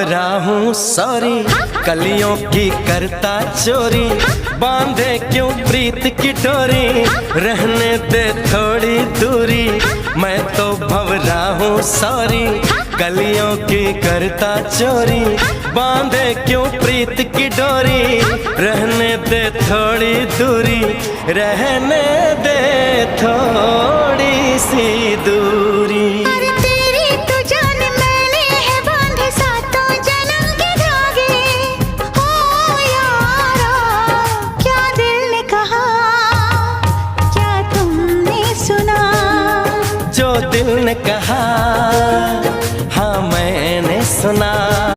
भंवरा हूँ सॉरी, कलियों की करता चोरी, बांधे क्यों प्रीत की डोरी, रहने दे थोड़ी दूरी। मैं तो भंवरा हूँ सॉरी, कलियों की करता चोरी, बांधे क्यों प्रीत की डोरी, रहने दे थोड़ी दूरी, रहने दे थोड़ी सी दूरी। जो दिल ने कहा